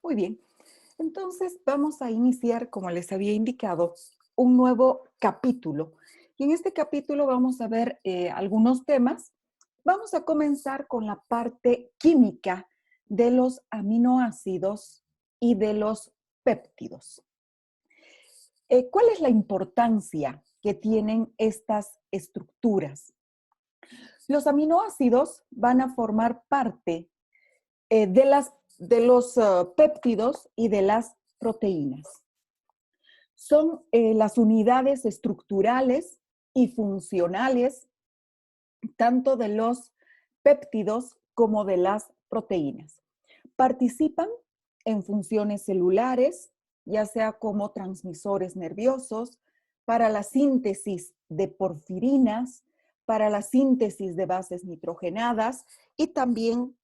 Muy bien. Entonces vamos a iniciar, como les había indicado, un nuevo capítulo. Y en este capítulo vamos a ver algunos temas. Vamos a comenzar con la parte química de los aminoácidos y de los péptidos. ¿Cuál es la importancia que tienen estas estructuras? Los aminoácidos van a formar parte de los péptidos y de las proteínas. Son las unidades estructurales y funcionales tanto de los péptidos como de las proteínas. Participan en funciones celulares, ya sea como transmisores nerviosos, para la síntesis de porfirinas, para la síntesis de bases nitrogenadas y también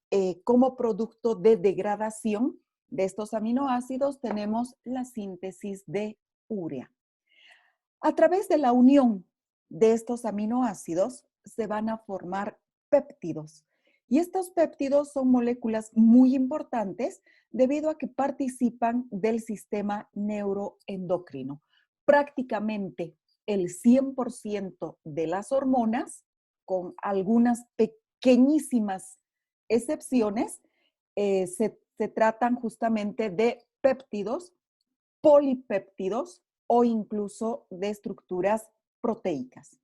como producto de degradación de estos aminoácidos tenemos la síntesis de urea. A través de la unión de estos aminoácidos se van a formar péptidos. Y estos péptidos son moléculas muy importantes debido a que participan del sistema neuroendocrino. Prácticamente el 100% de las hormonas, con algunas pequeñísimas excepciones, se tratan justamente de péptidos, polipéptidos o incluso de estructuras proteicas.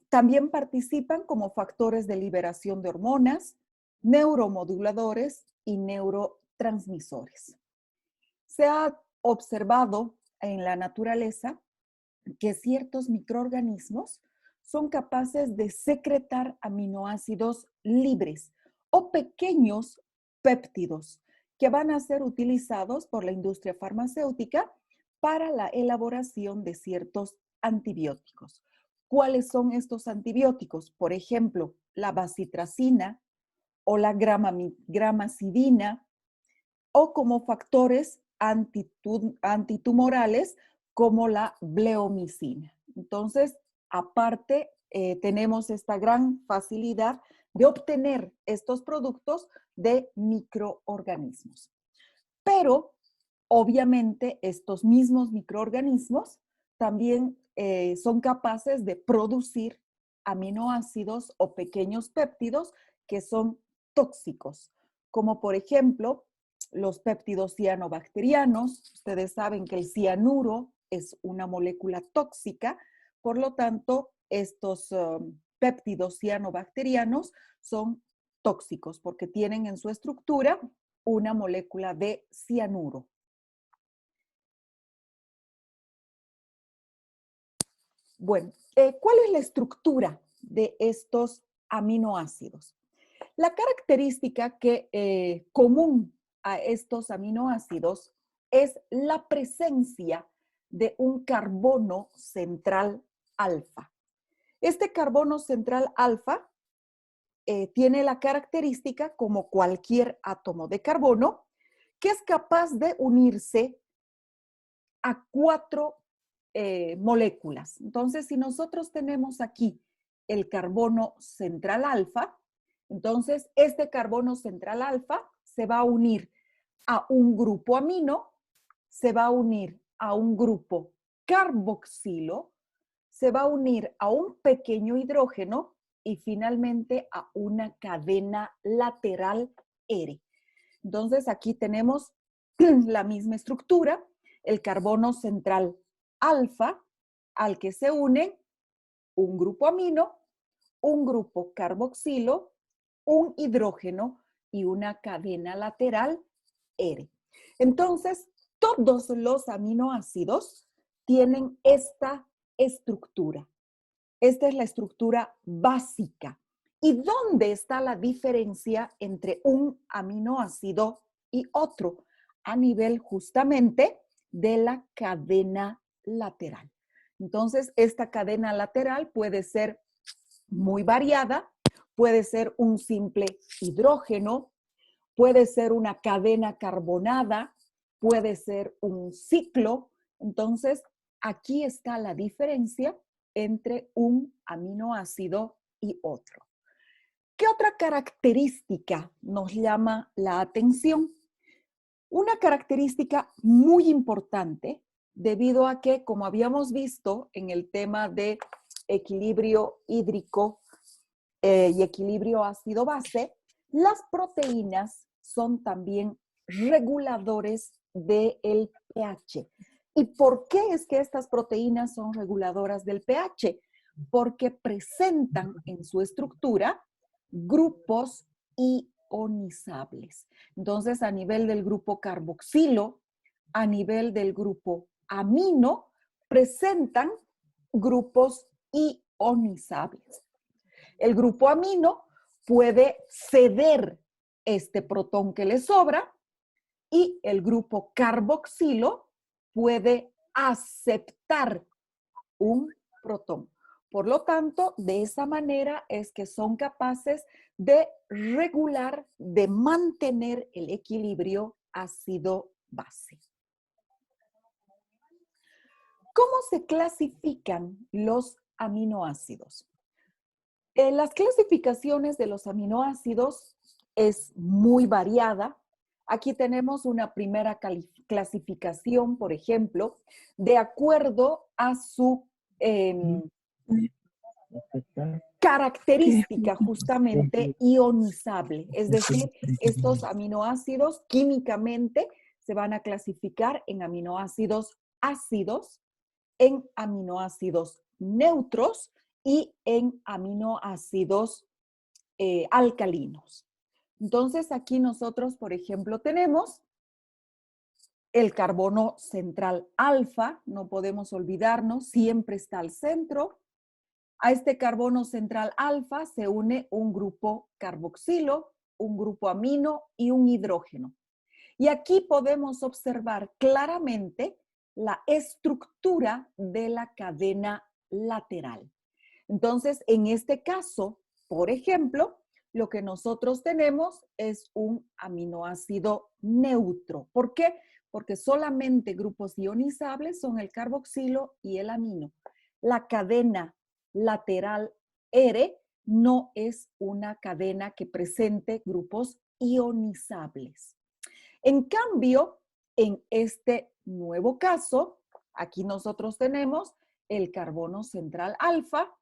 También participan como factores de liberación de hormonas, neuromoduladores y neurotransmisores. Se ha observado en la naturaleza que ciertos microorganismos son capaces de secretar aminoácidos libres o pequeños péptidos que van a ser utilizados por la industria farmacéutica para la elaboración de ciertos antibióticos. ¿Cuáles son estos antibióticos? Por ejemplo, la bacitracina o la gramacidina o como factores antitumorales como la bleomicina. Entonces, aparte, tenemos esta gran facilidad de obtener estos productos de microorganismos. Pero, obviamente, estos mismos microorganismos también son capaces de producir aminoácidos o pequeños péptidos que son tóxicos, como por ejemplo los péptidos cianobacterianos. Ustedes saben que el cianuro es una molécula tóxica, por lo tanto, estos péptidos cianobacterianos son tóxicos porque tienen en su estructura una molécula de cianuro. Bueno, ¿cuál es la estructura de estos aminoácidos? La característica común a estos aminoácidos es la presencia de un carbono central alfa. Este carbono central alfa tiene la característica, como cualquier átomo de carbono, que es capaz de unirse a 4 moléculas. Entonces, si nosotros tenemos aquí el carbono central alfa, entonces este carbono central alfa se va a unir a un grupo amino, se va a unir a un grupo carboxilo, se va a unir a un pequeño hidrógeno y finalmente a una cadena lateral R. Entonces, aquí tenemos la misma estructura, el carbono central alfa, al que se une un grupo amino, un grupo carboxilo, un hidrógeno y una cadena lateral R. Entonces, todos los aminoácidos tienen esta estructura. Esta es la estructura básica. ¿Y dónde está la diferencia entre un aminoácido y otro? A nivel justamente de la cadena lateral. Entonces, esta cadena lateral puede ser muy variada, puede ser un simple hidrógeno, puede ser una cadena carbonada, puede ser un ciclo. Entonces, aquí está la diferencia entre un aminoácido y otro. ¿Qué otra característica nos llama la atención? Una característica muy importante, debido a que, como habíamos visto en el tema de equilibrio hídrico y equilibrio ácido-base, las proteínas son también reguladores del pH. ¿Y por qué es que estas proteínas son reguladoras del pH? Porque presentan en su estructura grupos ionizables. Entonces, a nivel del grupo carboxilo, a nivel del grupo amino, presentan grupos ionizables. El grupo amino puede ceder este protón que le sobra y el grupo carboxilo puede aceptar un protón. Por lo tanto, de esa manera es que son capaces de regular, de mantener el equilibrio ácido-base. ¿Cómo se clasifican los aminoácidos? Las clasificaciones de los aminoácidos es muy variada. Aquí tenemos una primera clasificación, por ejemplo, de acuerdo a su característica justamente ionizable. Es decir, estos aminoácidos químicamente se van a clasificar en aminoácidos ácidos, en aminoácidos neutros y en aminoácidos alcalinos. Entonces, aquí nosotros, por ejemplo, tenemos el carbono central alfa, no podemos olvidarnos, siempre está al centro. A este carbono central alfa se une un grupo carboxilo, un grupo amino y un hidrógeno. Y aquí podemos observar claramente la estructura de la cadena lateral. Entonces, en este caso, por ejemplo, lo que nosotros tenemos es un aminoácido neutro. ¿Por qué? Porque solamente grupos ionizables son el carboxilo y el amino. La cadena lateral R no es una cadena que presente grupos ionizables. En cambio, en este nuevo caso, aquí nosotros tenemos el carbono central alfa.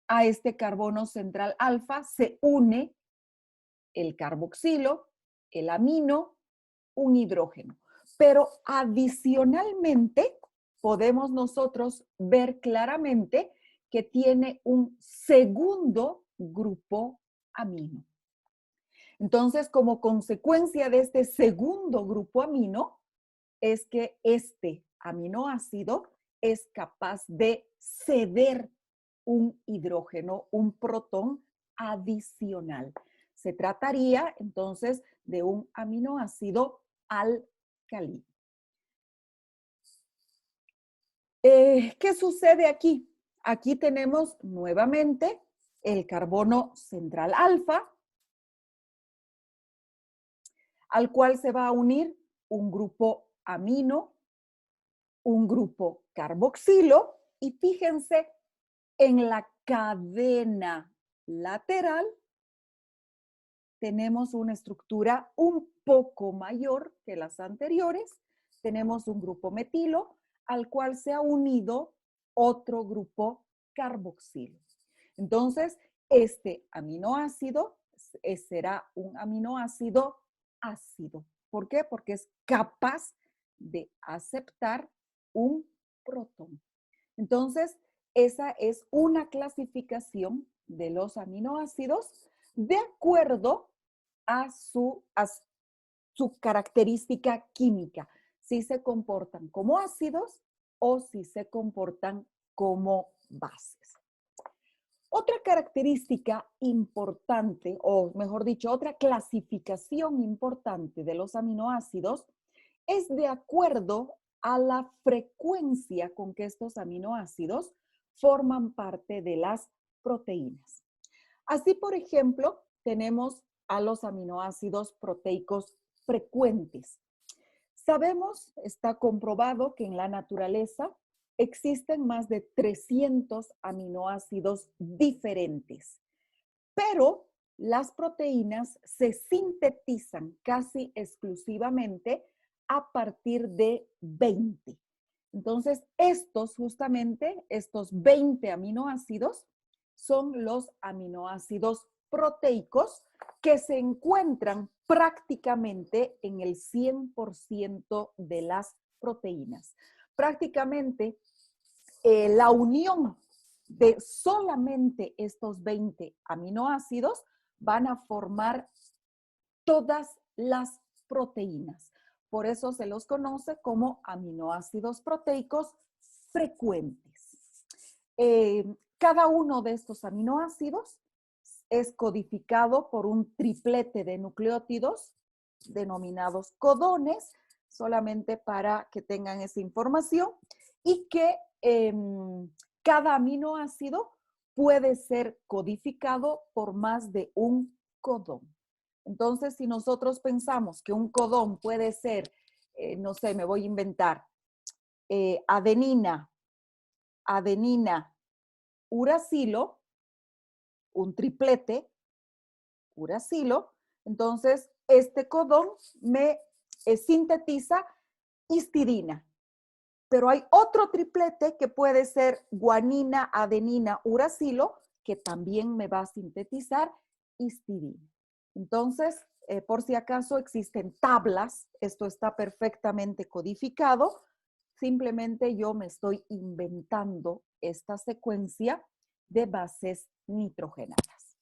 A este carbono central alfa se une el carboxilo, el amino, un hidrógeno. Pero adicionalmente podemos nosotros ver claramente que tiene un segundo grupo amino. Entonces, como consecuencia de este segundo grupo amino, es que este aminoácido es capaz de ceder un hidrógeno, un protón adicional. Se trataría entonces de un aminoácido alcalino. ¿Qué sucede aquí? Aquí tenemos nuevamente el carbono central alfa, al cual se va a unir un grupo amino, un grupo carboxilo, y fíjense, en la cadena lateral tenemos una estructura un poco mayor que las anteriores. Tenemos un grupo metilo al cual se ha unido otro grupo carboxilo. Entonces, este aminoácido será un aminoácido ácido. ¿Por qué? Porque es capaz de aceptar un protón. Entonces, esa es una clasificación de los aminoácidos de acuerdo a su característica química, si se comportan como ácidos o si se comportan como bases. Otra característica importante, o mejor dicho, otra clasificación importante de los aminoácidos es de acuerdo a la frecuencia con que estos aminoácidos forman parte de las proteínas. Así, por ejemplo, tenemos a los aminoácidos proteicos frecuentes. Sabemos, está comprobado que en la naturaleza existen más de 300 aminoácidos diferentes, pero las proteínas se sintetizan casi exclusivamente a partir de 20. Entonces, estos 20 aminoácidos son los aminoácidos proteicos que se encuentran prácticamente en el 100% de las proteínas. Prácticamente la unión de solamente estos 20 aminoácidos van a formar todas las proteínas. Por eso se los conoce como aminoácidos proteicos frecuentes. Cada uno de estos aminoácidos es codificado por un triplete de nucleótidos denominados codones, solamente para que tengan esa información, y que cada aminoácido puede ser codificado por más de un codón. Entonces, si nosotros pensamos que un codón puede ser, no sé, me voy a inventar, adenina, uracilo, un triplete, uracilo, entonces este codón me sintetiza histidina. Pero hay otro triplete que puede ser guanina, adenina, uracilo, que también me va a sintetizar histidina. Entonces, por si acaso existen tablas, esto está perfectamente codificado, simplemente yo me estoy inventando esta secuencia de bases nitrogenadas.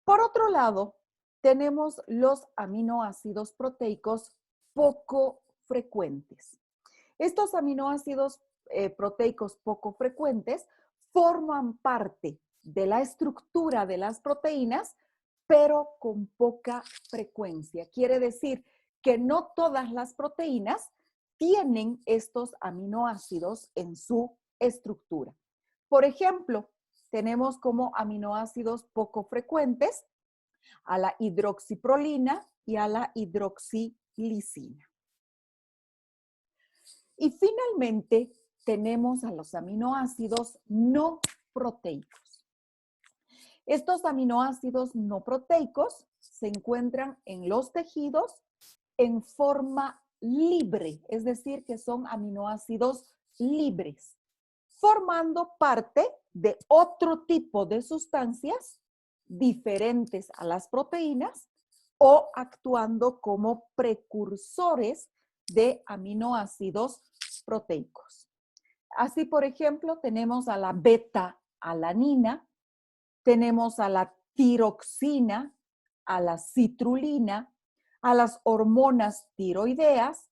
Por otro lado, tenemos los aminoácidos proteicos poco frecuentes. Estos aminoácidos proteicos poco frecuentes forman parte de la estructura de las proteínas, pero con poca frecuencia. Quiere decir que no todas las proteínas tienen estos aminoácidos en su estructura. Por ejemplo, tenemos como aminoácidos poco frecuentes a la hidroxiprolina y a la hidroxilisina. Y finalmente tenemos a los aminoácidos no proteicos. Estos aminoácidos no proteicos se encuentran en los tejidos en forma libre, es decir, que son aminoácidos libres, formando parte de otro tipo de sustancias diferentes a las proteínas o actuando como precursores de aminoácidos proteicos. Así, por ejemplo, tenemos a la beta-alanina, tenemos a la tiroxina, a la citrulina, a las hormonas tiroideas,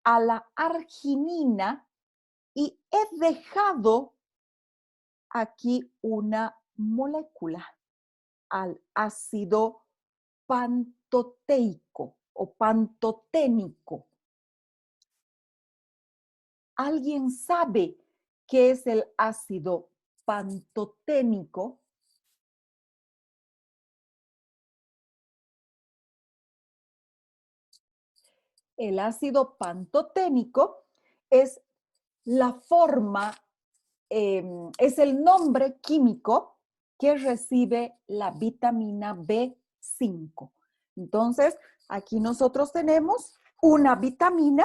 a la arginina, y he dejado aquí una molécula, al ácido pantoteico o pantoténico. ¿Alguien sabe qué es el ácido pantoténico? El ácido pantoténico es la forma, es el nombre químico que recibe la vitamina B5. Entonces, aquí nosotros tenemos una vitamina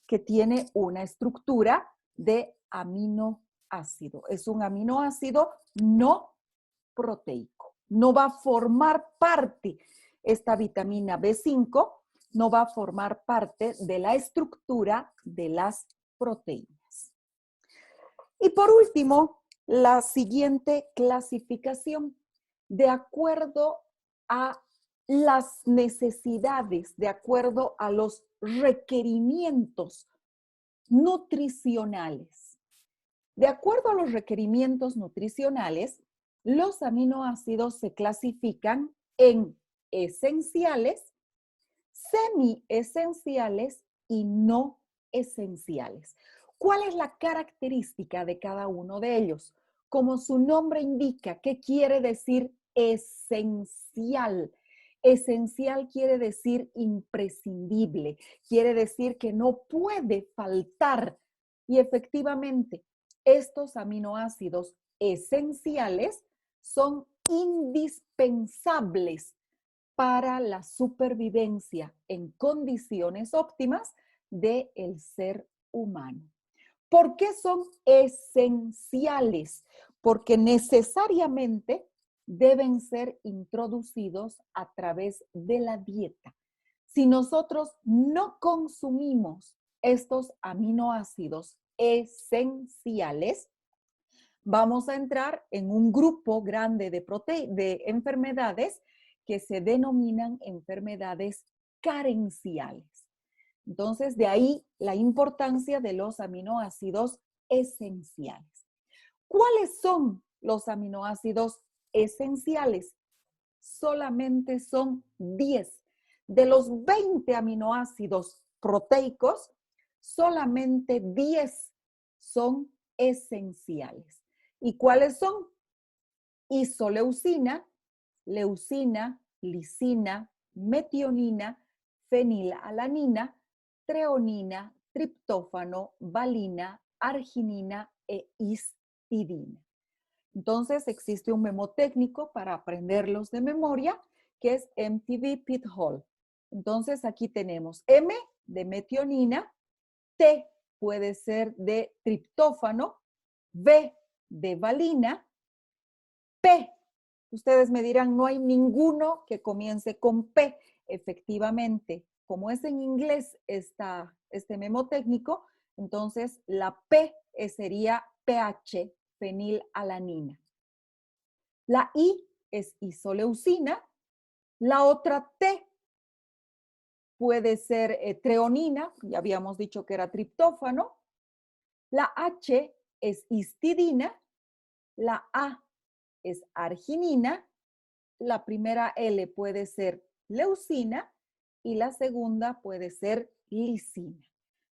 que tiene una estructura de aminoácido. Es un aminoácido no proteico. No va a formar parte, esta vitamina B5 no va a formar parte de la estructura de las proteínas. Y por último, la siguiente clasificación, de acuerdo a las necesidades, de acuerdo a los requerimientos nutricionales. De acuerdo a los requerimientos nutricionales, los aminoácidos se clasifican en esenciales, semiesenciales y no esenciales. ¿Cuál es la característica de cada uno de ellos? Como su nombre indica, ¿qué quiere decir esencial? Esencial quiere decir imprescindible, quiere decir que no puede faltar. Y efectivamente, estos aminoácidos esenciales son indispensables para la supervivencia en condiciones óptimas del ser humano. ¿Por qué son esenciales? Porque necesariamente deben ser introducidos a través de la dieta. Si nosotros no consumimos estos aminoácidos esenciales, vamos a entrar en un grupo grande de enfermedades que se denominan enfermedades carenciales. Entonces, de ahí la importancia de los aminoácidos esenciales. ¿Cuáles son los aminoácidos esenciales? Solamente son 10. De los 20 aminoácidos proteicos, solamente 10 son esenciales. ¿Y cuáles son? Isoleucina, leucina, lisina, metionina, fenilalanina, treonina, triptófano, valina, arginina e histidina. Entonces existe un memotécnico para aprenderlos de memoria que es MTV-PIT-Hall. Entonces aquí tenemos M de metionina, T puede ser de triptófano, V de valina, P. Ustedes me dirán, no hay ninguno que comience con P. Efectivamente, como es en inglés este memotécnico, entonces la P sería PH, fenilalanina. La I es isoleucina. La otra T puede ser treonina, ya habíamos dicho que era triptófano. La H es histidina. La A es arginina. La primera L puede ser leucina y la segunda puede ser lisina.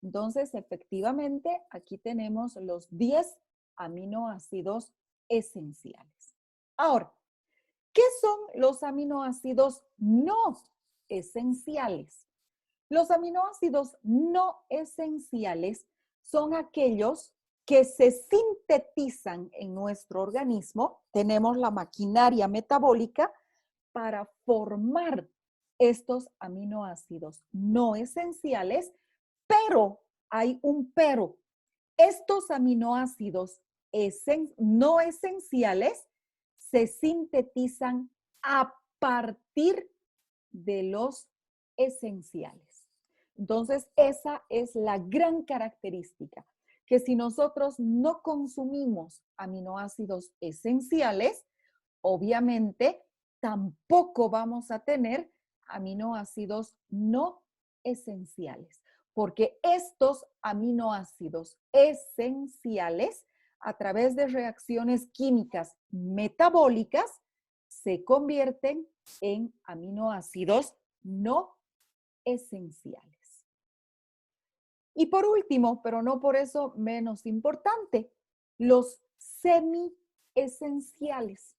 Entonces, efectivamente, aquí tenemos los 10 aminoácidos esenciales. Ahora, ¿qué son los aminoácidos no esenciales? Los aminoácidos no esenciales son aquellos que se sintetizan en nuestro organismo. Tenemos la maquinaria metabólica para formar estos aminoácidos no esenciales, pero hay un pero. Estos aminoácidos no esenciales se sintetizan a partir de los esenciales. Entonces, esa es la gran característica, que si nosotros no consumimos aminoácidos esenciales, obviamente tampoco vamos a tener aminoácidos no esenciales, porque estos aminoácidos esenciales, a través de reacciones químicas metabólicas, se convierten en aminoácidos no esenciales. Y por último, pero no por eso menos importante, los semiesenciales.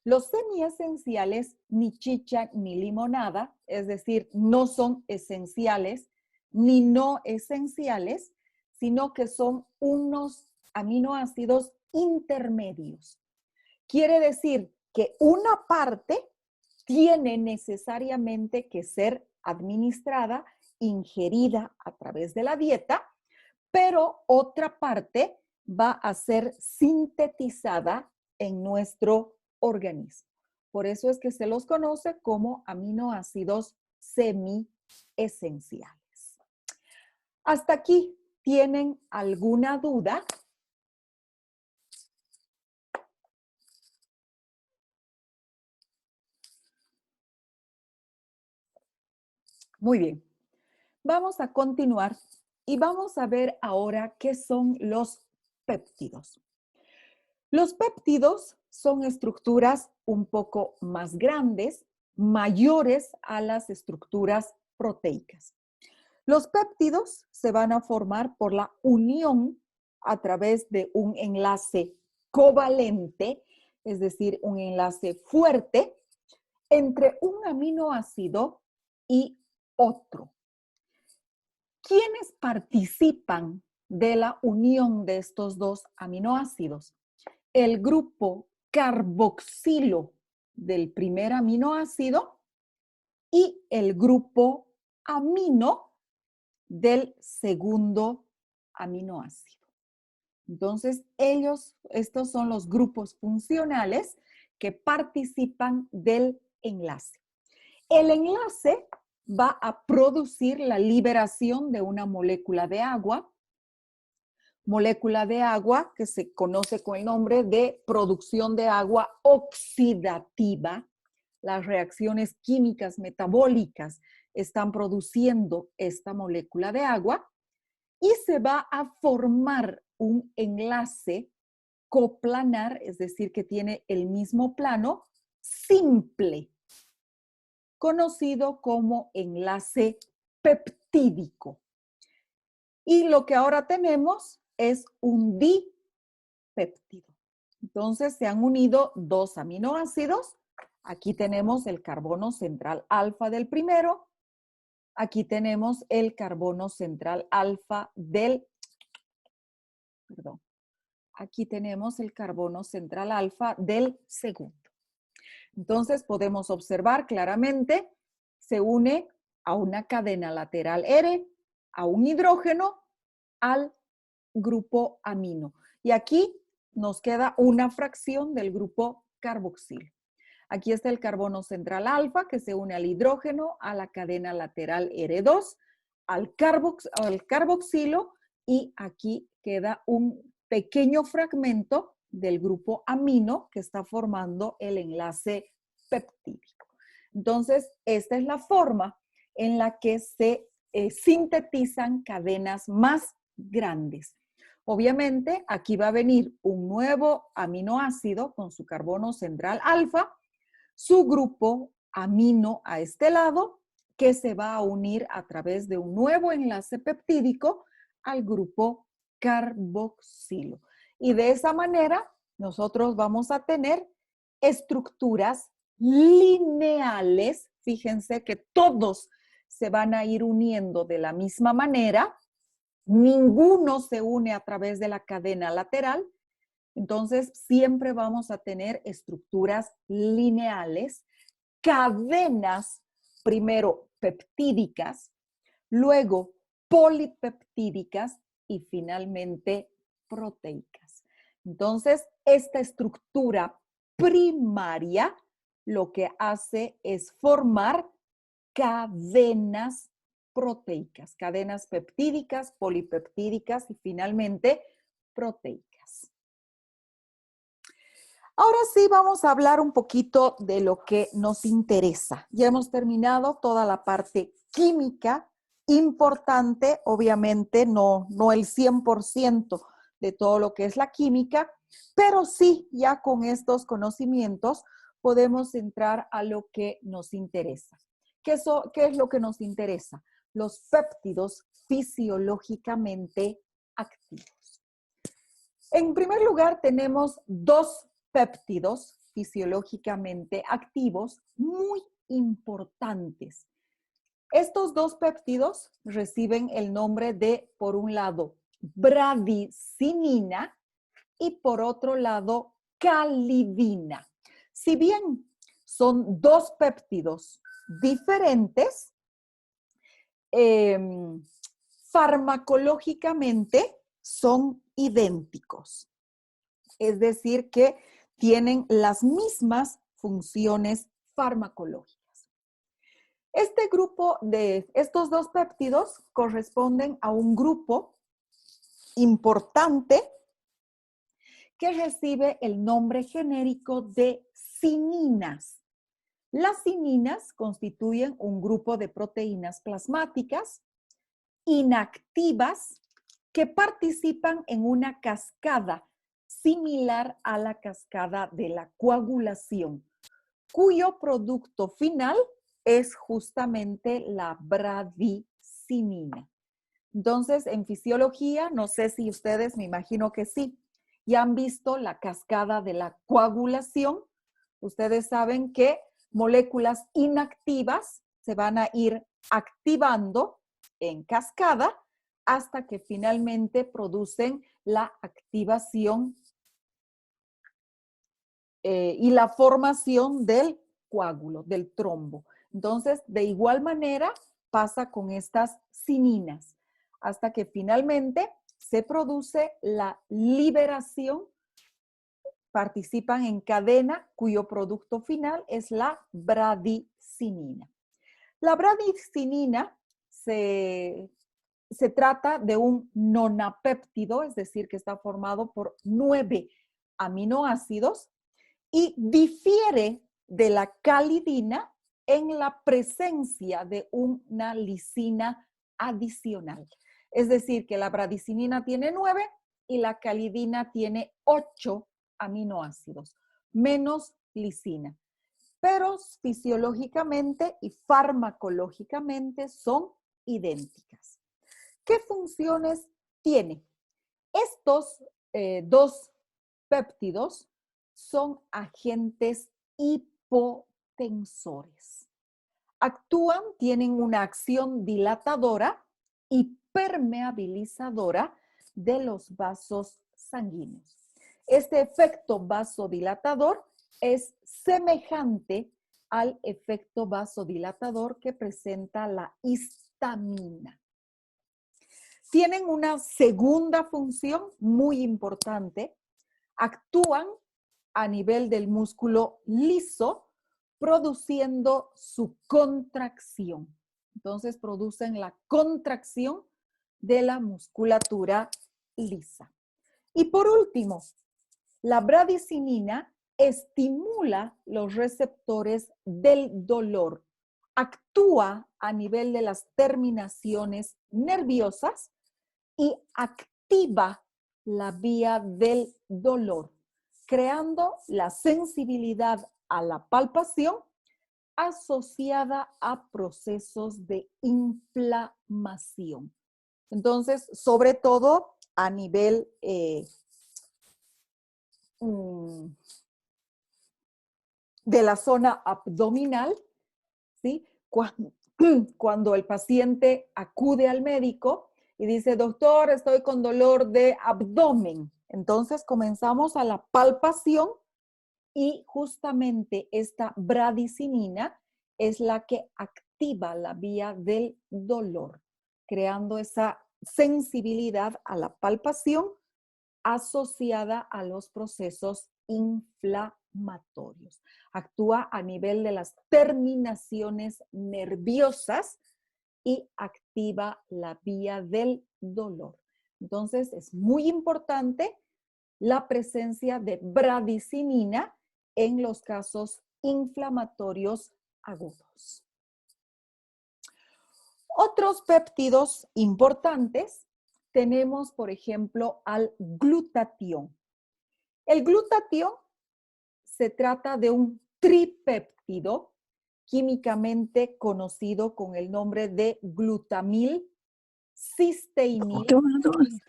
Los semiesenciales ni chicha ni limonada, es decir, no son esenciales ni no esenciales, sino que son unos aminoácidos intermedios. Quiere decir que una parte tiene necesariamente que ser administrada, ingerida a través de la dieta, pero otra parte va a ser sintetizada en nuestro organismo. Por eso es que se los conoce como aminoácidos semiesenciales. ¿Hasta aquí tienen alguna duda? Muy bien. Vamos a continuar y vamos a ver ahora qué son los péptidos. Los péptidos son estructuras un poco más grandes, mayores a las estructuras proteicas. Los péptidos se van a formar por la unión a través de un enlace covalente, es decir, un enlace fuerte, entre un aminoácido y otro. ¿Quiénes participan de la unión de estos dos aminoácidos? El grupo carboxilo del primer aminoácido y el grupo amino del segundo aminoácido. Entonces, estos son los grupos funcionales que participan del enlace. El enlace va a producir la liberación de una molécula de agua que se conoce con el nombre de producción de agua oxidativa. Las reacciones químicas metabólicas están produciendo esta molécula de agua y se va a formar un enlace coplanar, es decir, que tiene el mismo plano, simple, conocido como enlace peptídico. Y lo que ahora tenemos es un dipéptido. Entonces se han unido dos aminoácidos. Aquí tenemos el carbono central alfa del primero. Aquí tenemos el carbono central alfa del, aquí tenemos el carbono central alfa del segundo. Entonces podemos observar claramente, se une a una cadena lateral R, a un hidrógeno, al grupo amino. Y aquí nos queda una fracción del grupo carboxilo. Aquí está el carbono central alfa que se une al hidrógeno, a la cadena lateral R2, al carboxilo y aquí queda un pequeño fragmento del grupo amino que está formando el enlace peptídico. Entonces, esta es la forma en la que se sintetizan cadenas más grandes. Obviamente, aquí va a venir un nuevo aminoácido con su carbono central alfa, su grupo amino a este lado, que se va a unir a través de un nuevo enlace peptídico al grupo carboxilo. Y de esa manera, nosotros vamos a tener estructuras lineales. Fíjense que todos se van a ir uniendo de la misma manera. Ninguno se une a través de la cadena lateral. Entonces, siempre vamos a tener estructuras lineales, cadenas, primero peptídicas, luego polipeptídicas y finalmente proteicas. Entonces, esta estructura primaria lo que hace es formar cadenas proteicas, cadenas peptídicas, polipeptídicas y finalmente proteicas. Ahora sí vamos a hablar un poquito de lo que nos interesa. Ya hemos terminado toda la parte química, importante, obviamente no el 100% de todo lo que es la química, pero sí ya con estos conocimientos podemos entrar a lo que nos interesa. ¿Qué es lo que nos interesa? Los péptidos fisiológicamente activos. En primer lugar, tenemos dos péptidos fisiológicamente activos muy importantes. Estos dos péptidos reciben el nombre de, por un lado, bradicinina y por otro lado, calidina. Si bien son dos péptidos diferentes, farmacológicamente son idénticos. Es decir, que tienen las mismas funciones farmacológicas. Este grupo de estos dos péptidos corresponden a un grupo importante que recibe el nombre genérico de cininas. Las cininas constituyen un grupo de proteínas plasmáticas inactivas que participan en una cascada similar a la cascada de la coagulación, cuyo producto final es justamente la bradicinina. Entonces, en fisiología, no sé si ustedes, me imagino que sí, ya han visto la cascada de la coagulación. Ustedes saben que moléculas inactivas se van a ir activando en cascada hasta que finalmente producen la activación y la formación del coágulo, del trombo. Entonces, de igual manera pasa con estas cininas, hasta que finalmente se produce la liberación, participan en cadena cuyo producto final es la bradicinina. La bradicinina se trata de un nonapéptido, es decir, que está formado por 9 aminoácidos y difiere de la calidina en la presencia de una lisina adicional. Es decir, que la bradicinina tiene 9 y la calidina tiene 8 aminoácidos, menos lisina. Pero fisiológicamente y farmacológicamente son idénticas. ¿Qué funciones tiene? Estos dos péptidos son agentes hipotensores. Actúan, tienen una acción dilatadora y permeabilizadora de los vasos sanguíneos. Este efecto vasodilatador es semejante al efecto vasodilatador que presenta la histamina. Tienen una segunda función muy importante. Actúan a nivel del músculo liso, produciendo su contracción. Entonces producen la contracción de la musculatura lisa. Y por último, la bradicinina estimula los receptores del dolor. Actúa a nivel de las terminaciones nerviosas y activa la vía del dolor, creando la sensibilidad a la palpación asociada a procesos de inflamación. Entonces, sobre todo a nivel de la zona abdominal, ¿sí? Cuando el paciente acude al médico y dice, doctor, estoy con dolor de abdomen. Entonces comenzamos a la palpación y justamente esta bradicinina es la que activa la vía del dolor, creando esa sensibilidad a la palpación asociada a los procesos inflamatorios. Actúa a nivel de las terminaciones nerviosas y activa la vía del dolor. Entonces, es muy importante la presencia de bradicinina en los casos inflamatorios agudos. Otros péptidos importantes tenemos, por ejemplo, al glutatión. El glutatión se trata de un tripéptido químicamente conocido con el nombre de glutamil cisteínil. Entonces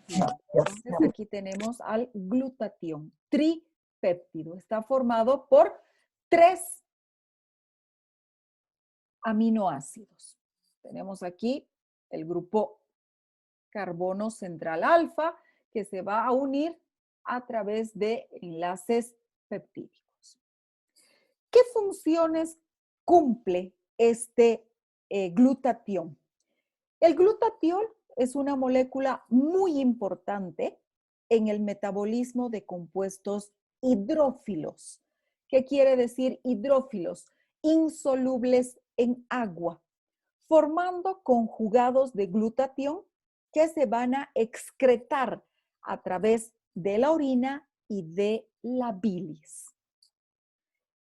aquí tenemos al glutatión, tripéptido. Está formado por 3 aminoácidos. Tenemos aquí el grupo carbono central alfa, que se va a unir a través de enlaces peptídicos. ¿Qué funciones cumple este glutatión? El glutatión es una molécula muy importante en el metabolismo de compuestos hidrófilos. ¿Qué quiere decir hidrófilos? Insolubles en agua, formando conjugados de glutatión que se van a excretar a través de la orina y de la bilis.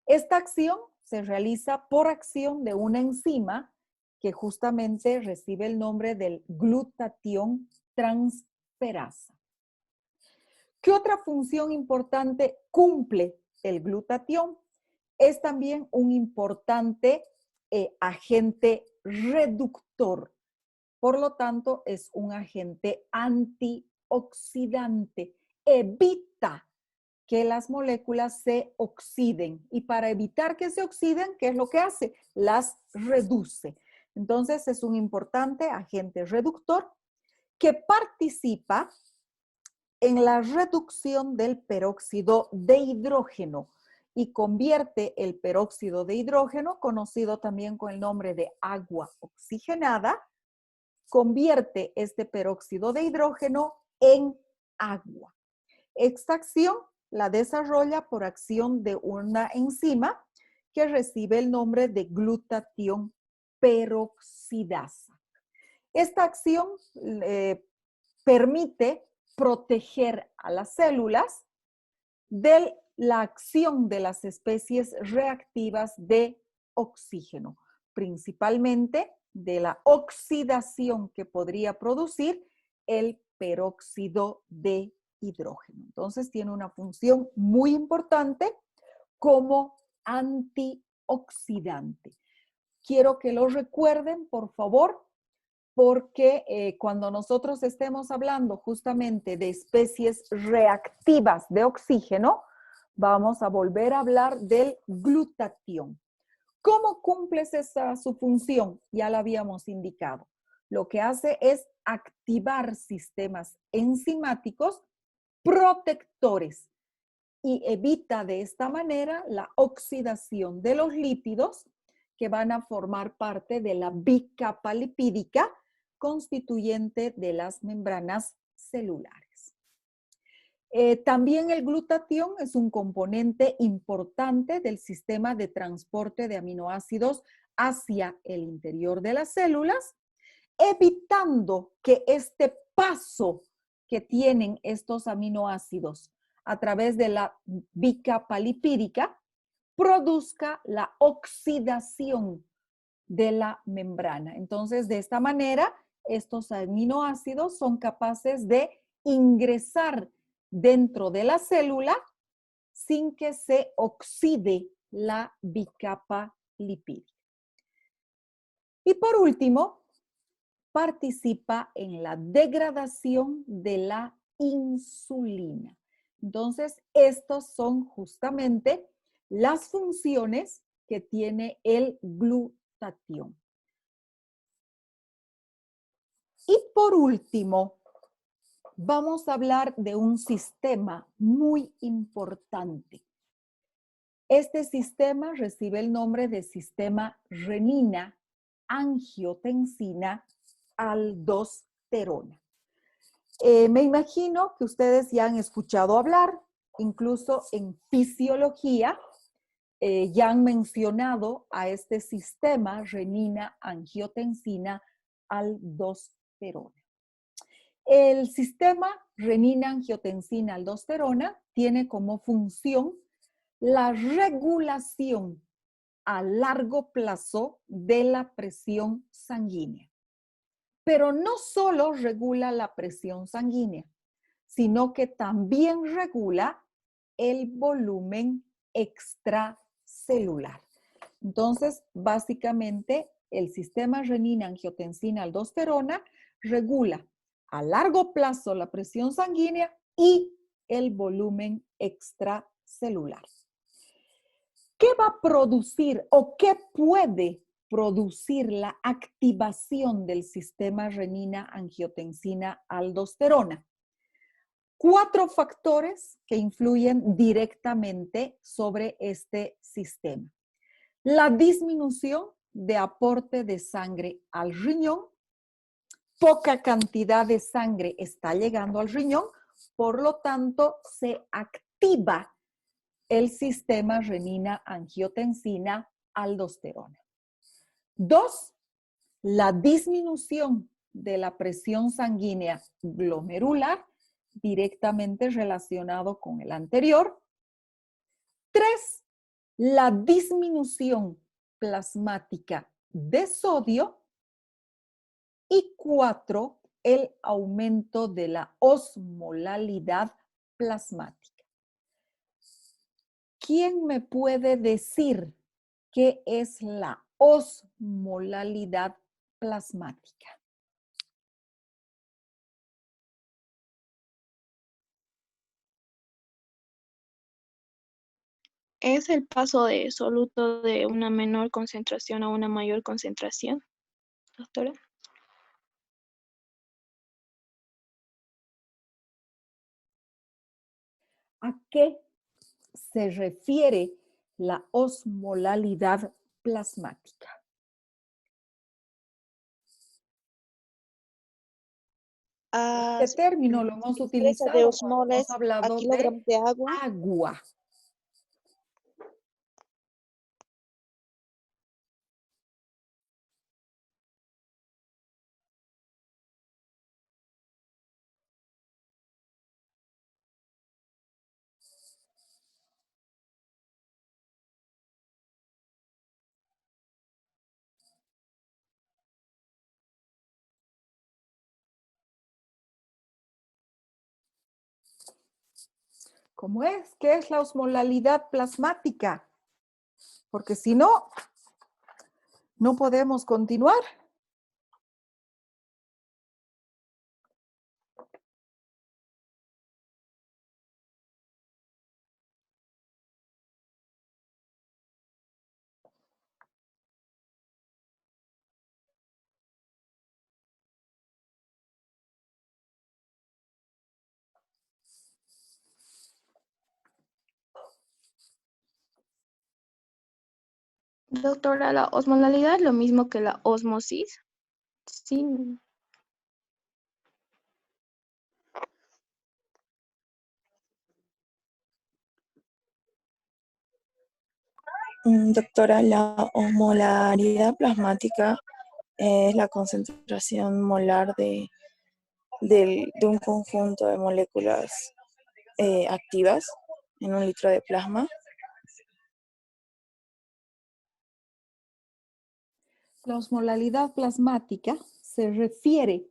Esta acción se realiza por acción de una enzima que justamente recibe el nombre del glutatión transferasa. ¿Qué otra función importante cumple el glutatión? Es también un importante agente reductor. Por lo tanto, es un agente antioxidante. Evita que las moléculas se oxiden. Y para evitar que se oxiden, ¿qué es lo que hace? Las reduce. Entonces, es un importante agente reductor que participa en la reducción del peróxido de hidrógeno y convierte el peróxido de hidrógeno, conocido también con el nombre de agua oxigenada, convierte este peróxido de hidrógeno en agua. Esta acción la desarrolla por acción de una enzima que recibe el nombre de glutatión peroxidasa. Esta acción permite proteger a las células de la acción de las especies reactivas de oxígeno, principalmente de la oxidación que podría producir el peróxido de hidrógeno. Entonces tiene una función muy importante como antioxidante. Quiero que lo recuerden, por favor, porque cuando nosotros estemos hablando justamente de especies reactivas de oxígeno, vamos a volver a hablar del glutatión. ¿Cómo cumple su función? Ya la habíamos indicado. Lo que hace es activar sistemas enzimáticos protectores y evita de esta manera la oxidación de los lípidos que van a formar parte de la bicapa lipídica constituyente de las membranas celulares. También el glutatión es un componente importante del sistema de transporte de aminoácidos hacia el interior de las células, evitando que este paso que tienen estos aminoácidos a través de la bicapa lipídica produzca la oxidación de la membrana. Entonces, de esta manera, estos aminoácidos son capaces de ingresar dentro de la célula sin que se oxide la bicapa lipídica. Y por último, participa en la degradación de la insulina. Entonces, estos son justamente las funciones que tiene el glutatión. Y por último, vamos a hablar de un sistema muy importante. Este sistema recibe el nombre de sistema renina-angiotensina-aldosterona. Me imagino que ustedes ya han escuchado hablar, incluso en fisiología, ya han mencionado a este sistema renina-angiotensina-aldosterona. El sistema renina-angiotensina-aldosterona tiene como función la regulación a largo plazo de la presión sanguínea. Pero no solo regula la presión sanguínea, sino que también regula el volumen extracelular. Entonces, básicamente, el sistema renina-angiotensina-aldosterona regula a largo plazo la presión sanguínea y el volumen extracelular. ¿Qué va a producir o qué puede producir la activación del sistema renina-angiotensina-aldosterona? 4 factores que influyen directamente sobre este sistema. La disminución de aporte de sangre al riñón. Poca cantidad de sangre está llegando al riñón, por lo tanto se activa el sistema renina-angiotensina-aldosterona. 2, la disminución de la presión sanguínea glomerular, directamente relacionado con el anterior. 3, la disminución plasmática de sodio. Y 4, el aumento de la osmolalidad plasmática. ¿Quién me puede decir qué es la osmolalidad plasmática? Es el paso de soluto de una menor concentración a una mayor concentración, doctora. ¿A qué se refiere la osmolalidad plasmática? Este término lo hemos Simpleza de utilizado cuando osmoles hemos hablado a de kilogramos de agua. agua. ¿Cómo es? ¿Qué es la osmolalidad plasmática? Porque si no, no podemos continuar. Doctora, la osmolalidad es lo mismo que la ósmosis. Sí. Doctora, la osmolaridad plasmática es la concentración molar de un conjunto de moléculas activas en un litro de plasma. La osmolalidad plasmática se refiere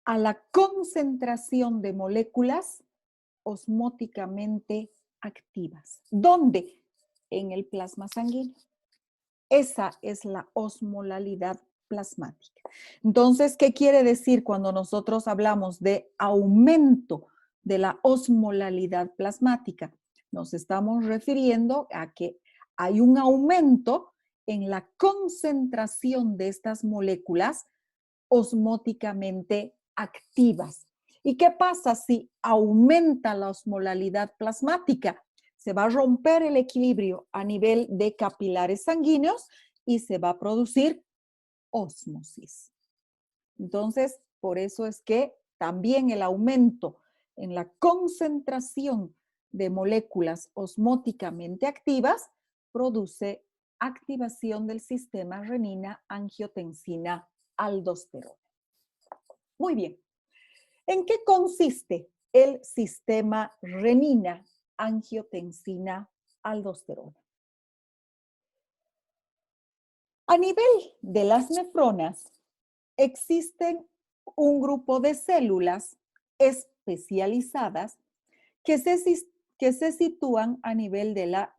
a la concentración de moléculas osmóticamente activas. ¿Dónde? En el plasma sanguíneo. Esa es la osmolalidad plasmática. Entonces, ¿qué quiere decir cuando nosotros hablamos de aumento de la osmolalidad plasmática? Nos estamos refiriendo a que hay un aumento en la concentración de estas moléculas osmóticamente activas. ¿Y qué pasa si aumenta la osmolalidad plasmática? Se va a romper el equilibrio a nivel de capilares sanguíneos y se va a producir ósmosis. Entonces, por eso es que también el aumento en la concentración de moléculas osmóticamente activas produce activación del sistema renina-angiotensina-aldosterona. Muy bien. ¿En qué consiste el sistema renina-angiotensina-aldosterona? A nivel de las nefronas, existen un grupo de células especializadas que se sitúan a nivel de la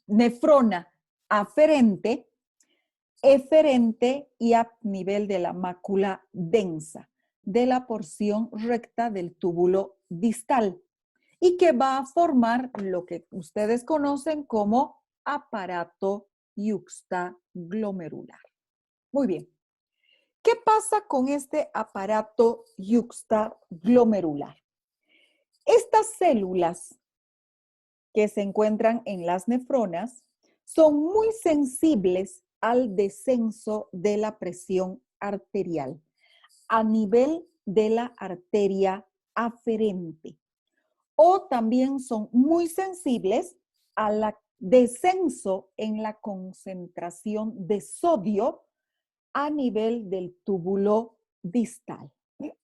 nefrona aferente, eferente y a nivel de la mácula densa de la porción recta del túbulo distal y que va a formar lo que ustedes conocen como aparato yuxtaglomerular. Muy bien. ¿Qué pasa con este aparato yuxtaglomerular? Estas células que se encuentran en las nefronas son muy sensibles al descenso de la presión arterial a nivel de la arteria aferente. O también son muy sensibles al descenso en la concentración de sodio a nivel del túbulo distal.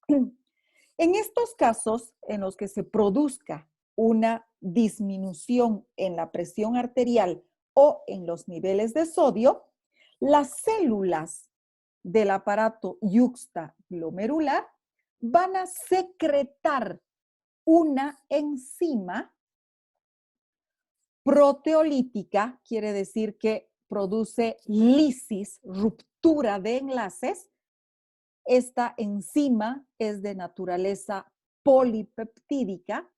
En estos casos en los que se produzca una disminución en la presión arterial o en los niveles de sodio, las células del aparato yuxtaglomerular van a secretar una enzima proteolítica, quiere decir que produce lisis, ruptura de enlaces. Esta enzima es de naturaleza polipeptídica,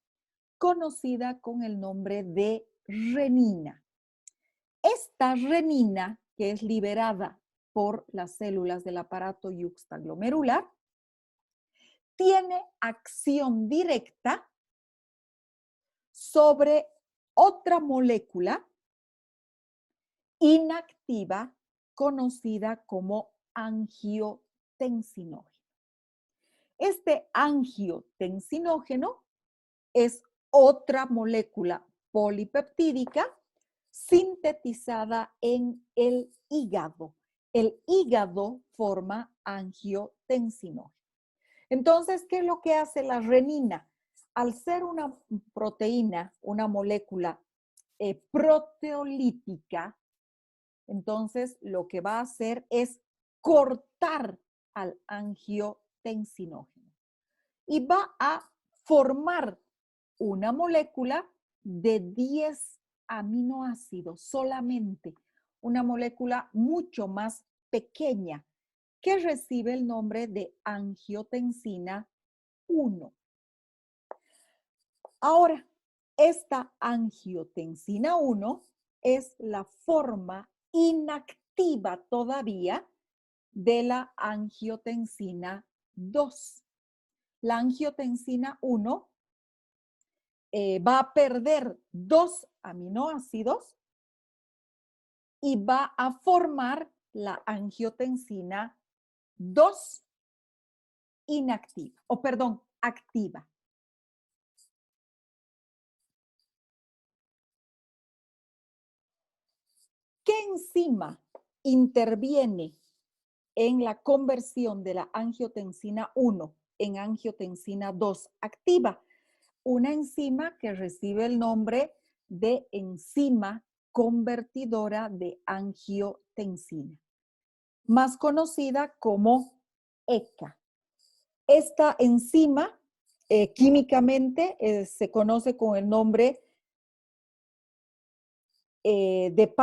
conocida con el nombre de renina. Esta renina, que es liberada por las células del aparato yuxtaglomerular, tiene acción directa sobre otra molécula inactiva conocida como angiotensinógeno. Este angiotensinógeno es otra molécula polipeptídica sintetizada en el hígado. El hígado forma angiotensinógeno. Entonces, ¿qué es lo que hace la renina? Al ser una proteína, una molécula proteolítica, entonces lo que va a hacer es cortar al angiotensinógeno y va a formar una molécula de 10 aminoácidos solamente, una molécula mucho más pequeña que recibe el nombre de angiotensina 1. Ahora, esta angiotensina 1 es la forma inactiva todavía de la angiotensina 2. La angiotensina 1 va a perder 2 aminoácidos y va a formar la angiotensina 2 inactiva, o perdón, activa. ¿Qué enzima interviene en la conversión de la angiotensina 1 en angiotensina 2 activa? Una enzima que recibe el nombre de enzima convertidora de angiotensina, más conocida como ECA. Esta enzima químicamente se conoce con el nombre de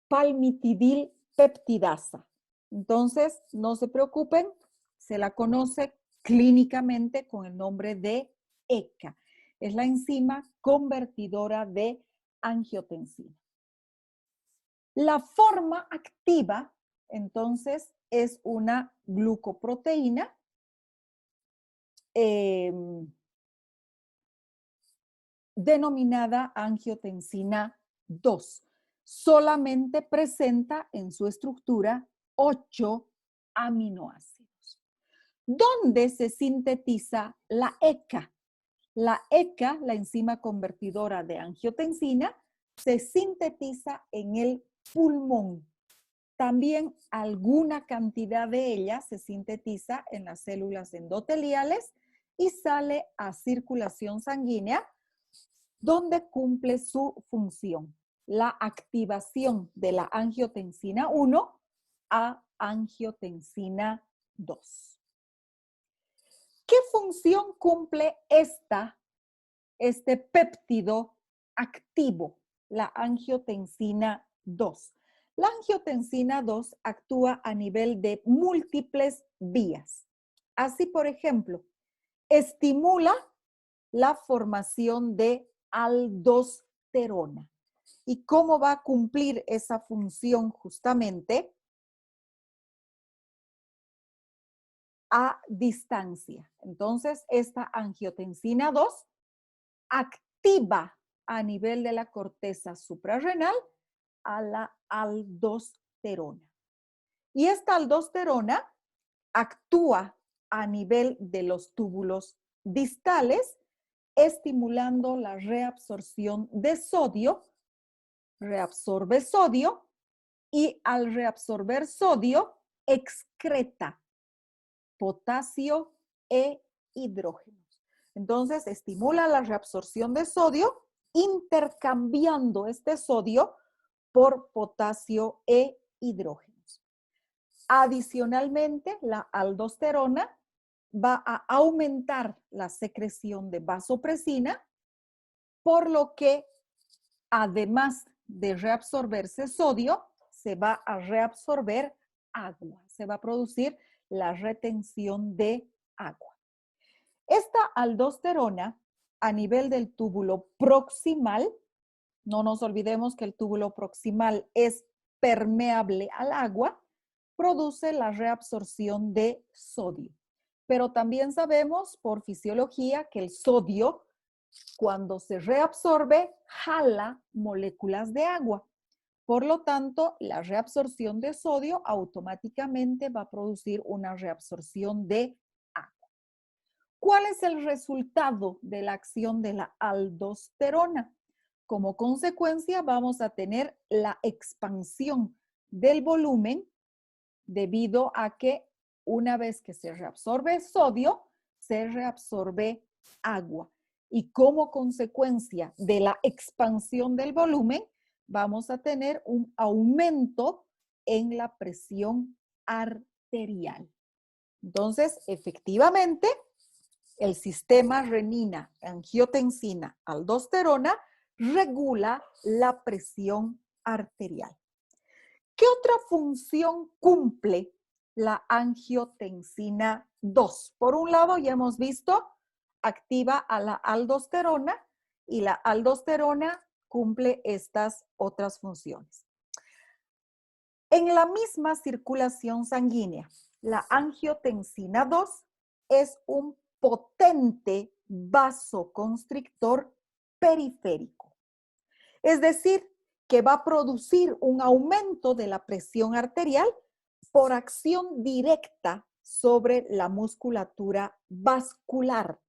palmitidilpeptidasa. Entonces, no se preocupen, se la conoce clínicamente con el nombre de ECA. Es la enzima convertidora de angiotensina. La forma activa, entonces, es una glucoproteína denominada angiotensina 2. Solamente presenta en su estructura 8 aminoácidos. ¿Dónde se sintetiza la ECA? La ECA, la enzima convertidora de angiotensina, se sintetiza en el pulmón. También alguna cantidad de ella se sintetiza en las células endoteliales y sale a circulación sanguínea, donde cumple su función, la activación de la angiotensina 1 a angiotensina 2. ¿Qué función cumple este péptido activo, la angiotensina 2? La angiotensina 2 actúa a nivel de múltiples vías. Así, por ejemplo, estimula la formación de aldosterona. ¿Y cómo va a cumplir esa función justamente? A distancia. Entonces, esta angiotensina 2 activa a nivel de la corteza suprarrenal a la aldosterona. Y esta aldosterona actúa a nivel de los túbulos distales, estimulando la reabsorción de sodio, reabsorbe sodio y al reabsorber sodio excreta potasio e hidrógenos. Entonces, estimula la reabsorción de sodio intercambiando este sodio por potasio e hidrógenos. Adicionalmente, la aldosterona va a aumentar la secreción de vasopresina, por lo que además de reabsorberse sodio, se va a reabsorber agua, se va a producir la retención de agua. Esta aldosterona a nivel del túbulo proximal, no nos olvidemos que el túbulo proximal es permeable al agua, produce la reabsorción de sodio. Pero también sabemos por fisiología que el sodio cuando se reabsorbe, jala moléculas de agua. Por lo tanto, la reabsorción de sodio automáticamente va a producir una reabsorción de agua. ¿Cuál es el resultado de la acción de la aldosterona? Como consecuencia, vamos a tener la expansión del volumen debido a que una vez que se reabsorbe sodio, se reabsorbe agua. Y como consecuencia de la expansión del volumen, vamos a tener un aumento en la presión arterial. Entonces, efectivamente, el sistema renina, angiotensina, aldosterona regula la presión arterial. ¿Qué otra función cumple la angiotensina 2? Por un lado, ya hemos visto, activa a la aldosterona y la aldosterona cumple estas otras funciones. En la misma circulación sanguínea, la angiotensina 2 es un potente vasoconstrictor periférico. Es decir, que va a producir un aumento de la presión arterial por acción directa sobre la musculatura vascular.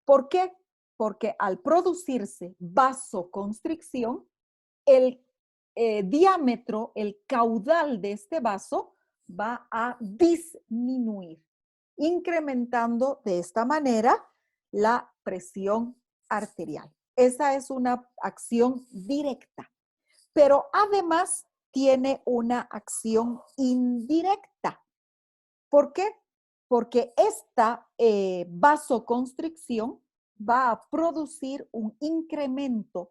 ¿Por qué? Porque al producirse vasoconstricción, el diámetro, el caudal de este vaso va a disminuir, incrementando de esta manera la presión arterial. Esa es una acción directa, pero además tiene una acción indirecta. ¿Por qué? Porque esta vasoconstricción va a producir un incremento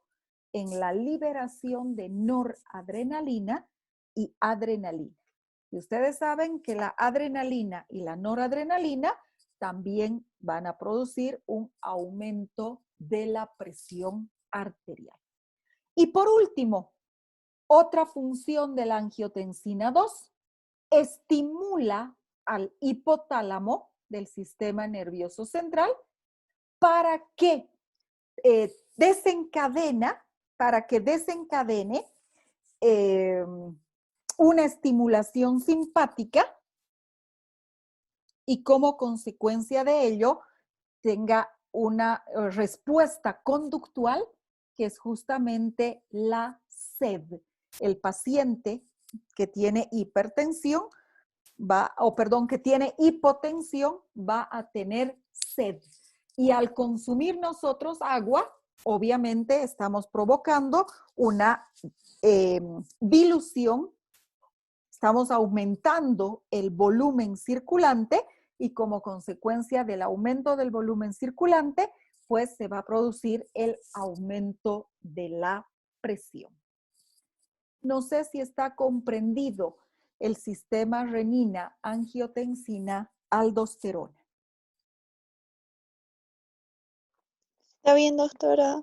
en la liberación de noradrenalina y adrenalina. Y ustedes saben que la adrenalina y la noradrenalina también van a producir un aumento de la presión arterial. Y por último, otra función de la angiotensina 2, estimula al hipotálamo del sistema nervioso central para que desencadene una estimulación simpática y como consecuencia de ello tenga una respuesta conductual que es justamente la sed. El paciente que tiene hipertensión que tiene hipotensión va a tener sed. Y al consumir nosotros agua, obviamente estamos provocando una dilución, estamos aumentando el volumen circulante y como consecuencia del aumento del volumen circulante, pues se va a producir el aumento de la presión. No sé si está comprendido el sistema renina, angiotensina, aldosterona. ¿Está bien, doctora?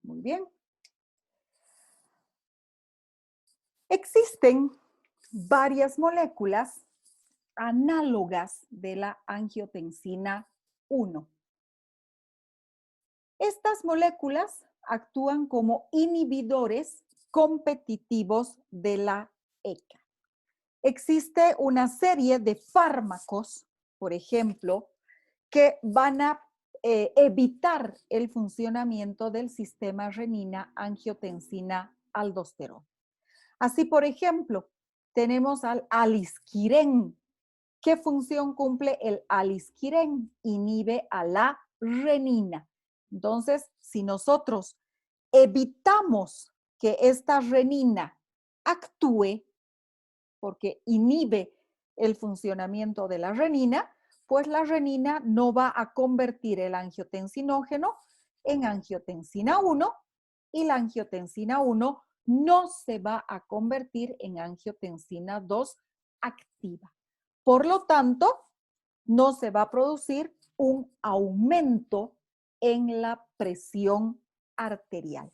Muy bien. Existen varias moléculas análogas de la angiotensina 1. Estas moléculas actúan como inhibidores competitivos de la ECA. Existe una serie de fármacos, por ejemplo, que van a evitar el funcionamiento del sistema renina-angiotensina-aldosterona. Así, por ejemplo, tenemos al alisquirén. ¿Qué función cumple el alisquirén? Inhibe a la renina. Entonces, si nosotros evitamos que esta renina actúe, porque inhibe el funcionamiento de la renina, pues la renina no va a convertir el angiotensinógeno en angiotensina 1 y la angiotensina 1 no se va a convertir en angiotensina 2 activa. Por lo tanto, no se va a producir un aumento en la presión arterial.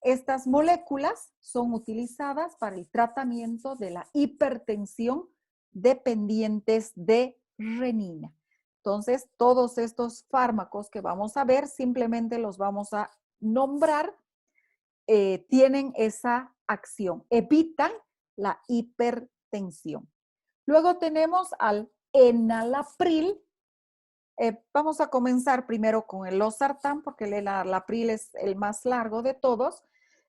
Estas moléculas son utilizadas para el tratamiento de la hipertensión dependientes de renina. Entonces, todos estos fármacos que vamos a ver, simplemente los vamos a nombrar, tienen esa acción, evitan la hipertensión. Luego tenemos al enalapril. Vamos a comenzar primero con el losartán, porque el enalapril es el más largo de todos.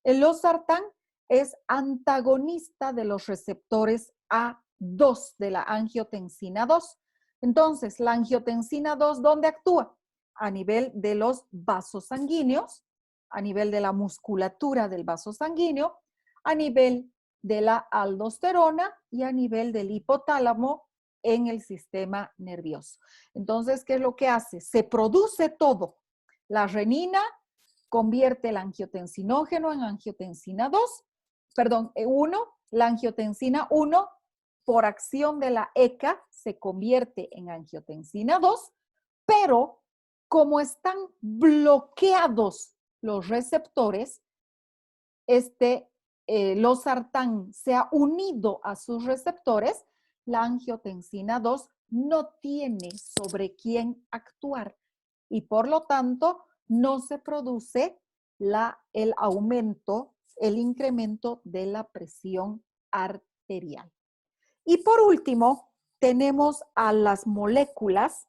El losartán es antagonista de los receptores A2 de la angiotensina 2. Entonces, la angiotensina 2, ¿dónde actúa? A nivel de los vasos sanguíneos, a nivel de la musculatura del vaso sanguíneo, a nivel de la aldosterona y a nivel del hipotálamo en el sistema nervioso. Entonces, ¿qué es lo que hace? Se produce todo. La renina convierte el angiotensinógeno en angiotensina 2, perdón, 1, la angiotensina 1 por acción de la ECA se convierte en angiotensina 2, pero como están bloqueados los receptores, losartán se ha unido a sus receptores, la angiotensina 2 no tiene sobre quién actuar y por lo tanto no se produce el aumento, el incremento de la presión arterial. Y por último, tenemos a las moléculas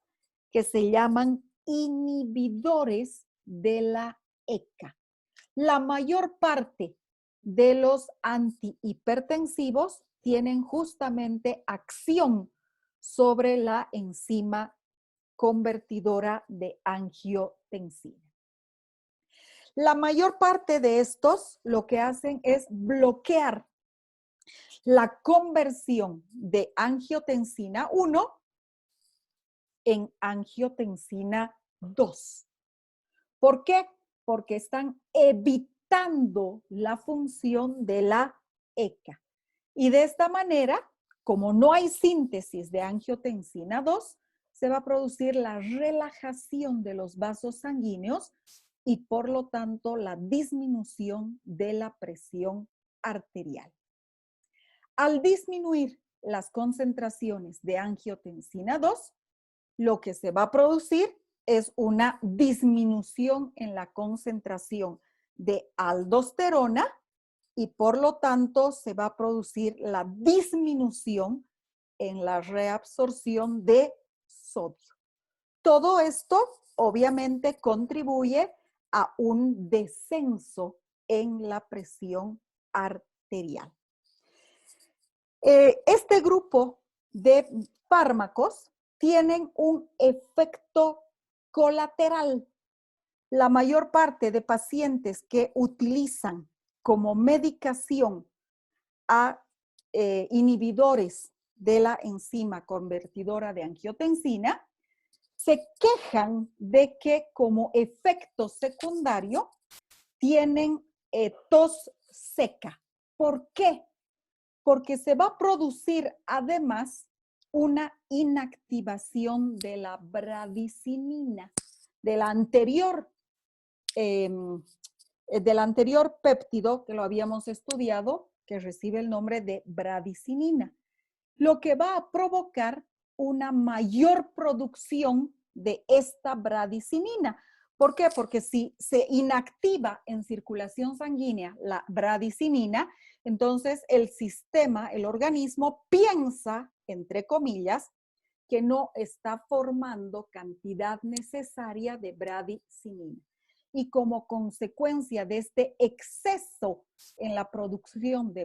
que se llaman inhibidores de la ECA. La mayor parte de los antihipertensivos tienen justamente acción sobre la enzima convertidora de angiotensina. La mayor parte de estos lo que hacen es bloquear la conversión de angiotensina 1 en angiotensina 2. ¿Por qué? Porque están evitando la función de la ECA. Y de esta manera, como no hay síntesis de angiotensina 2, se va a producir la relajación de los vasos sanguíneos y por lo tanto la disminución de la presión arterial. Al disminuir las concentraciones de angiotensina 2, lo que se va a producir es una disminución en la concentración de aldosterona y por lo tanto se va a producir la disminución en la reabsorción de sodio. Todo esto obviamente contribuye a un descenso en la presión arterial. Este grupo de fármacos tienen un efecto colateral. La mayor parte de pacientes que utilizan como medicación a inhibidores de la enzima convertidora de angiotensina se quejan de que como efecto secundario tienen tos seca. ¿Por qué? Porque se va a producir además una inactivación de la bradicinina, del anterior péptido que lo habíamos estudiado, que recibe el nombre de bradicinina, lo que va a provocar una mayor producción de esta bradicinina. ¿Por qué? Porque si se inactiva en circulación sanguínea la bradicinina, entonces el sistema, el organismo piensa, entre comillas, que no está formando cantidad necesaria de bradicinina. Y como consecuencia de este exceso en la producción de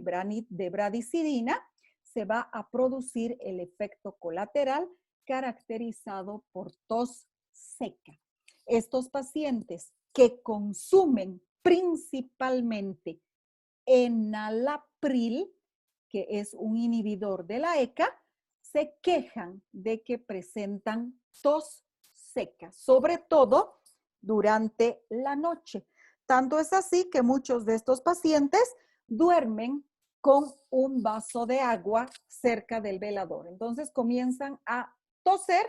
bradicinina, se va a producir el efecto colateral caracterizado por tos seca. Estos pacientes que consumen principalmente enalapril, que es un inhibidor de la ECA, se quejan de que presentan tos seca, sobre todo durante la noche. Tanto es así que muchos de estos pacientes duermen con un vaso de agua cerca del velador. Entonces comienzan a toser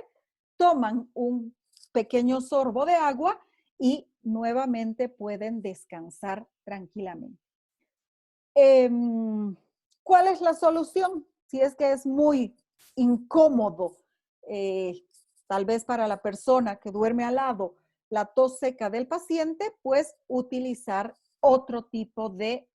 toman un pequeño sorbo de agua y nuevamente pueden descansar tranquilamente. ¿Cuál es la solución? Si es que es muy incómodo, tal vez para la persona que duerme al lado, la tos seca del paciente, pues utilizar otro tipo de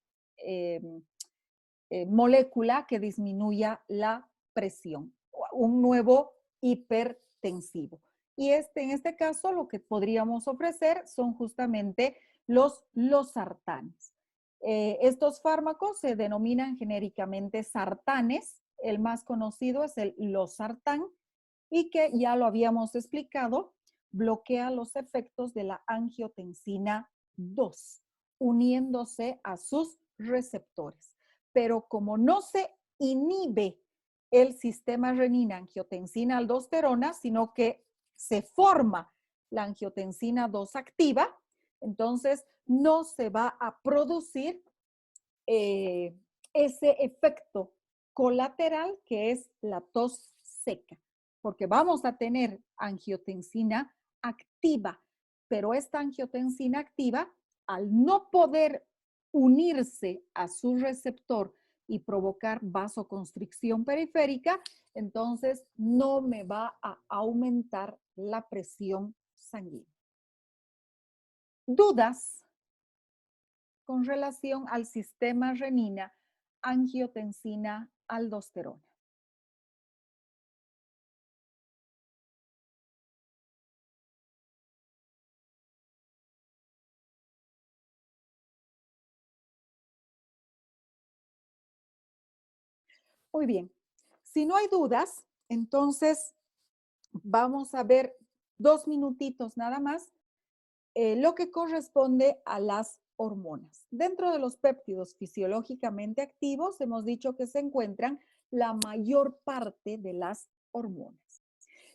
molécula que disminuya la presión, un nuevo hipertensivo. Y en este caso lo que podríamos ofrecer son justamente los losartanes. Estos fármacos se denominan genéricamente sartanes. El más conocido es el losartán y que ya lo habíamos explicado, bloquea los efectos de la angiotensina 2, uniéndose a sus receptores. Pero como no se inhibe el sistema renina-angiotensina-aldosterona, sino que se forma la angiotensina 2 activa, entonces no se va a producir ese efecto colateral que es la tos seca, porque vamos a tener angiotensina activa, pero esta angiotensina activa, al no poder unirse a su receptor y provocar vasoconstricción periférica, entonces no me va a aumentar la presión sanguínea. ¿Dudas con relación al sistema renina, angiotensina, aldosterona? Muy bien. Si no hay dudas, entonces vamos a ver 2 minutitos nada más lo que corresponde a las hormonas. Dentro de los péptidos fisiológicamente activos, hemos dicho que se encuentran la mayor parte de las hormonas.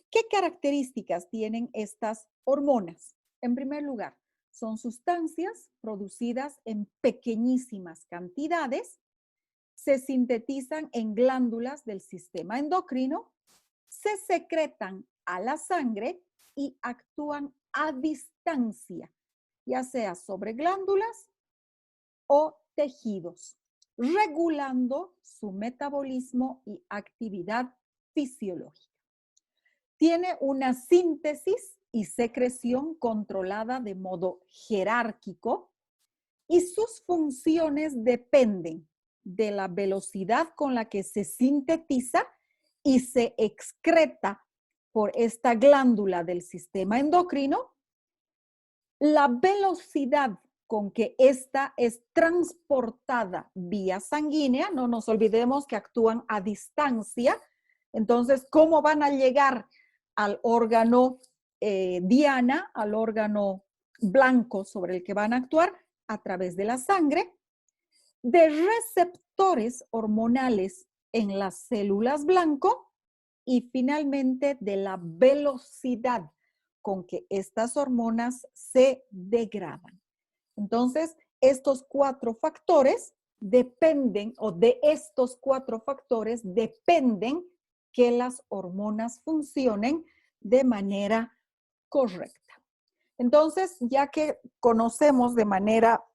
¿Qué características tienen estas hormonas? En primer lugar, son sustancias producidas en pequeñísimas cantidades, se sintetizan en glándulas del sistema endocrino, se secretan a la sangre y actúan a distancia, ya sea sobre glándulas o tejidos, regulando su metabolismo y actividad fisiológica. Tiene una síntesis y secreción controlada de modo jerárquico y sus funciones dependen de la velocidad con la que se sintetiza y se excreta por esta glándula del sistema endocrino, la velocidad con que esta es transportada vía sanguínea, no nos olvidemos que actúan a distancia, entonces, ¿cómo van a llegar al órgano diana, al órgano blanco sobre el que van a actuar? A través de la sangre, de receptores hormonales en las células blanco y finalmente de la velocidad con que estas hormonas se degradan. Entonces, estos 4 factores dependen, o de estos 4 factores dependen que las hormonas funcionen de manera correcta. Entonces, ya que conocemos de manera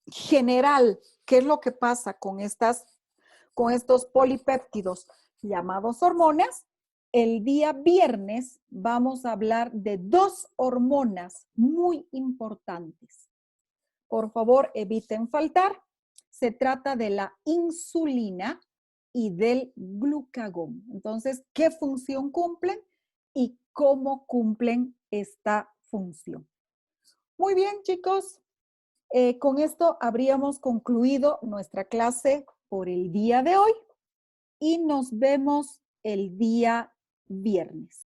general qué es lo que pasa con estos polipéptidos llamados hormonas, el día viernes vamos a hablar de 2 hormonas muy importantes. Por favor, eviten faltar. Se trata de la insulina y del glucagón. Entonces, ¿qué función cumplen y cómo cumplen esta función? Muy bien, chicos. Con esto habríamos concluido nuestra clase por el día de hoy y nos vemos el día viernes.